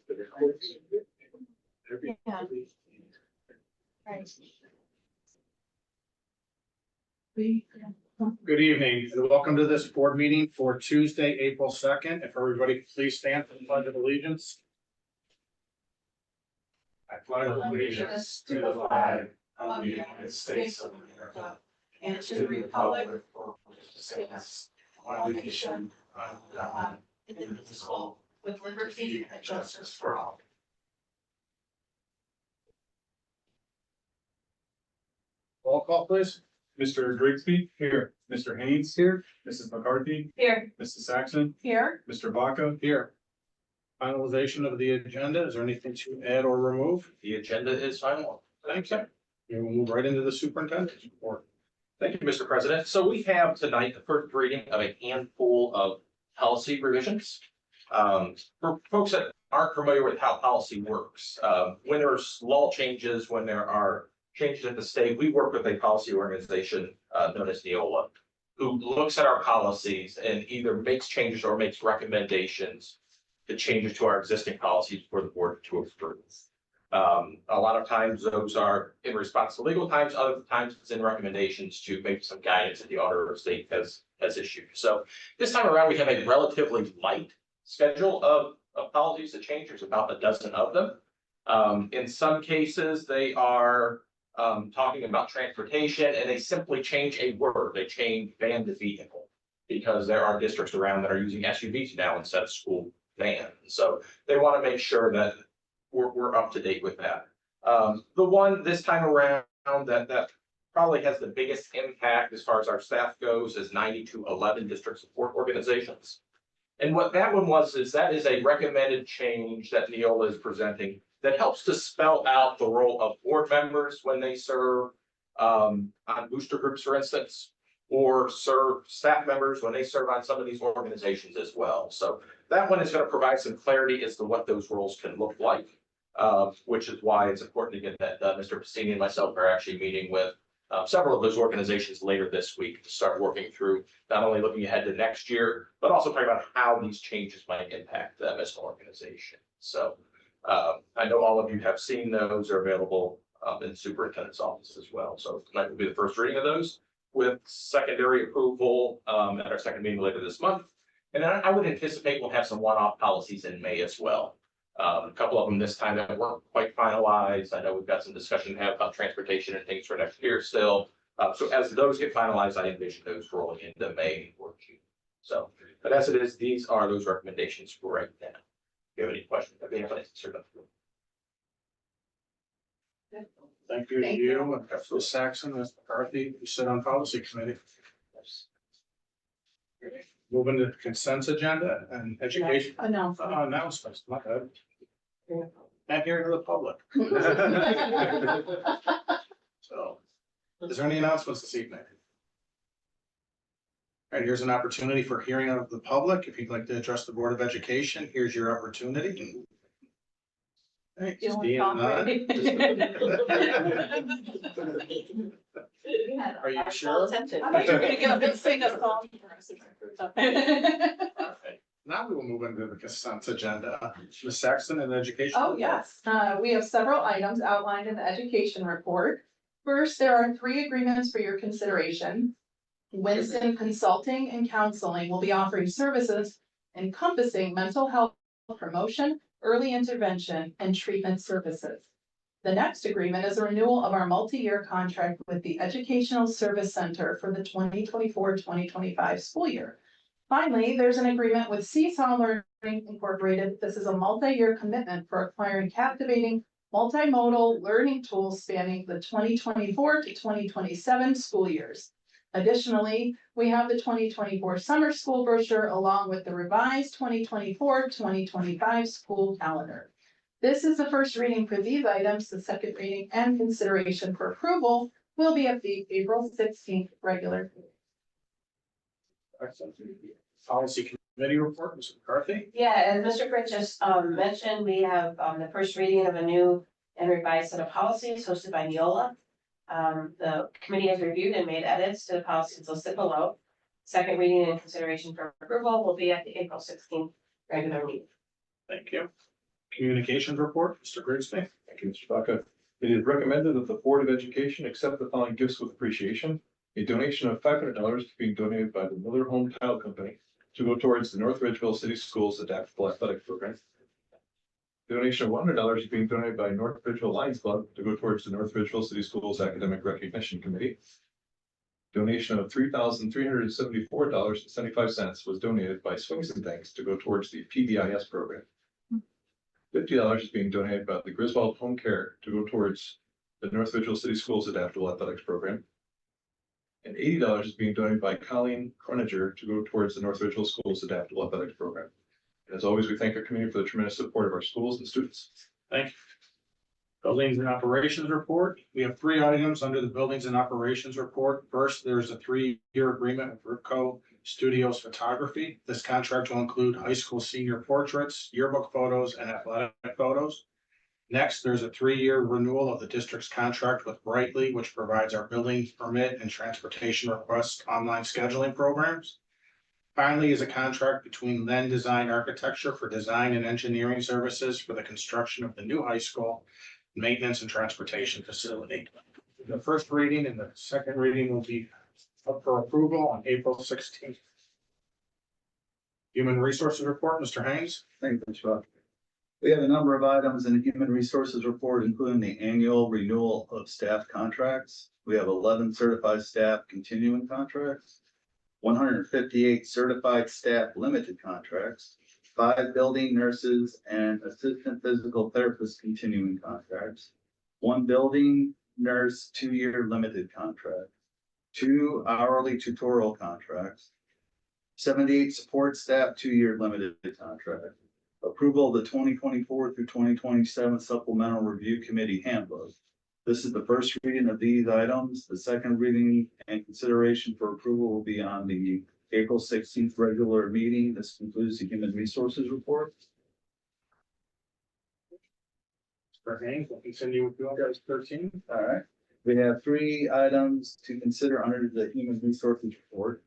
Yeah. Right. Good evening and welcome to this board meeting for Tuesday, April 2nd. If everybody could please stand for the pledge of allegiance. I pledge allegiance to the flag of the United States of America and to the republic for which it stands, one nation, under God, indivisible, with liberty and justice for all. Roll call, please. Mr. Grigsby here, Mr. Haynes here, Mrs. McCarthy, Here. Mrs. Saxon, Here. Mr. Vaca. Here. Finalization of the agenda. Is there anything to add or remove? The agenda is final. Thank you. We will move right into the superintendent's report. Thank you, Mr. President. So we have tonight the first reading of a handful of policy revisions. For folks that aren't familiar with how policy works, when there's law changes, when there are changes at the state, we work with a policy organization known as Neola, who looks at our policies and either makes changes or makes recommendations to changes to our existing policies for the board to approve. A lot of times those are in response to legal times, other times it's in recommendations to maybe some guidance that the auditor of state has issued. So this time around, we have a relatively light schedule of policies to change. There's about a dozen of them. In some cases, they are talking about transportation and they simply change a word. They change van to vehicle because there are districts around that are using SUVs now instead of school vans. So they want to make sure that we're up to date with that. The one this time around that probably has the biggest impact as far as our staff goes is 9211 district support organizations. And what that one was is that is a recommended change that Neola is presenting that helps to spell out the role of board members when they serve on booster groups, for instance, or serve staff members when they serve on some of these organizations as well. So that one is going to provide some clarity as to what those roles can look like, which is why it's important to get that Mr. Pacini and myself are actually meeting with several of those organizations later this week to start working through not only looking ahead to next year, but also talking about how these changes might impact them as an organization. So I know all of you have seen those are available in the superintendent's office as well. So tonight will be the first reading of those with secondary approval at our second meeting later this month. And then I would anticipate we'll have some one-off policies in May as well. A couple of them this time that weren't quite finalized. I know we've got some discussion to have about transportation and things for next year still. So as those get finalized, I envision those rolling into May or June. So, but as it is, these are those recommendations for right now. If you have any questions, I'd be happy to answer them. Thank you to you and Ms. Saxon, Ms. McCarthy, who sit on policy committee. Moving to the consent agenda and education announcements. My bad. Not hearing to the public. So, is there any announcements this evening? All right, here's an opportunity for hearing of the public. If you'd like to address the Board of Education, here's your opportunity. Hey, Steve, are you sure? I thought you were gonna get up and sing a song for us. Okay. Now we will move into the consent agenda. Ms. Saxon and education. Oh, yes. We have several items outlined in the education report. First, there are 3 agreements for your consideration. Winston Consulting and Counseling will be offering services encompassing mental health promotion, early intervention, and treatment services. The next agreement is a renewal of our multi-year contract with the Educational Service Center for the 2024-2025 school year. Finally, there's an agreement with Seesaw Learning Incorporated. This is a multi-year commitment for acquiring captivating multimodal learning tools spanning the 2024 to 2027 school years. Additionally, we have the 2024 summer school brochure along with the revised 2024-2025 school calendar. This is the first reading for these items. The second reading and consideration for approval will be at the April 16th regular. Excellent. Policy committee report, Ms. McCarthy. Yeah, as Mr. Fritz just mentioned, we have the first reading of a new and revised set of policies hosted by Neola. The committee has reviewed and made edits to the policies listed below. Second reading and consideration for approval will be at the April 16th regular meeting. Thank you. Communications report, Mr. Grigsby. Thank you, Mr. Vaca. It is recommended that the Board of Education accept the following gifts with appreciation. A donation of $500 being donated by the Miller Home Tile Company to go towards the North Ridgeville City Schools Adaptable Athletic Program. Donation of $100 is being donated by North Ridgeville Lions Club to go towards the North Ridgeville City Schools Academic Recognition Committee. Donation of $3,374.75 was donated by Swings and Thanks to go towards the PBIS program. $50 is being donated by the Griswold Home Care to go towards the North Ridgeville City Schools Adaptable Athletics Program. And $80 is being donated by Colleen Croninger to go towards the North Ridgeville Schools Adaptable Athletics Program. And as always, we thank our community for the tremendous support of our schools and students. Thank you. Buildings and operations report. We have 3 items under the buildings and operations report. First, there's a 3-year agreement with Ripco Studios Photography. This contract will include high school senior portraits, yearbook photos, and athletic photos. Next, there's a 3-year renewal of the district's contract with Brightly, which provides our building permit and transportation request online scheduling programs. Finally, is a contract between Len Design Architecture for design and engineering services for the construction of the new high school, maintenance and transportation facility. The first reading and the second reading will be up for approval on April 16th. Human Resources Report, Mr. Haynes. Thank you, Mr. Buck. We have a number of items in the Human Resources Report, including the annual renewal of staff contracts. We have 11 certified staff continuing contracts, 158 certified staff limited contracts, 5 building nurses and assistant physical therapists continuing contracts, 1 building nurse 2-year limited contract, 2 hourly tutorial contracts, 78 support staff 2-year limited contract, approval of the 2024 through 2027 supplemental review committee handbook. This is the first reading of these items. The second reading and consideration for approval will be on the April 16th regular meeting. This concludes the Human Resources Report. Mr. Haynes, we'll continue with you guys 13. All right. We have 3 items to consider under the Human Resources Report.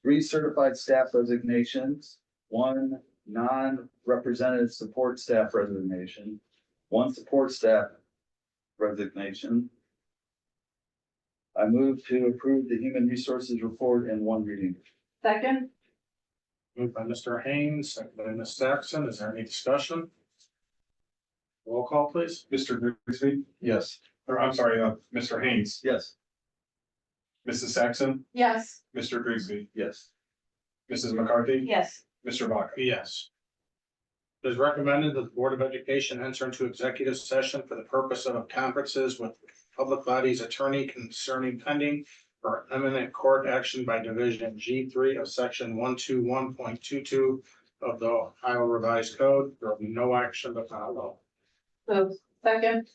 3 certified staff resignations, 1 non-representative support staff resignation, 1 support staff resignation. I move to approve the Human Resources Report in 1 reading. Second, Moved by Mr. Haynes, second by Ms. Saxon. Is there any discussion? Roll call, please. Mr. Grigsby, Yes. or I'm sorry, Mr. Haynes, Yes. Mrs. Saxon, yes, Mr. Grigsby, Yes. Mrs. McCarthy, Yes, Mr. Vaca. Yes. It is recommended that the Board of Education enter into executive session for the purpose of conferences with public bodies attorney concerning pending or imminent court action by division G3 of section 121.22 of the Ohio Revised Code. There will be no action to follow. moved, second,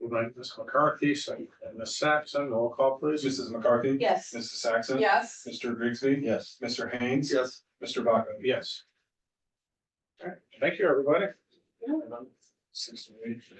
Moved by Ms. McCarthy, second by Ms. Saxon. Roll call, please. Mrs. McCarthy. yes. Mrs. Saxon. yes. Mr. Grigsby. Yes. Mr. Haynes. Yes. Mr. Vaca. Yes. All right, thank you, everybody. 6 to 8.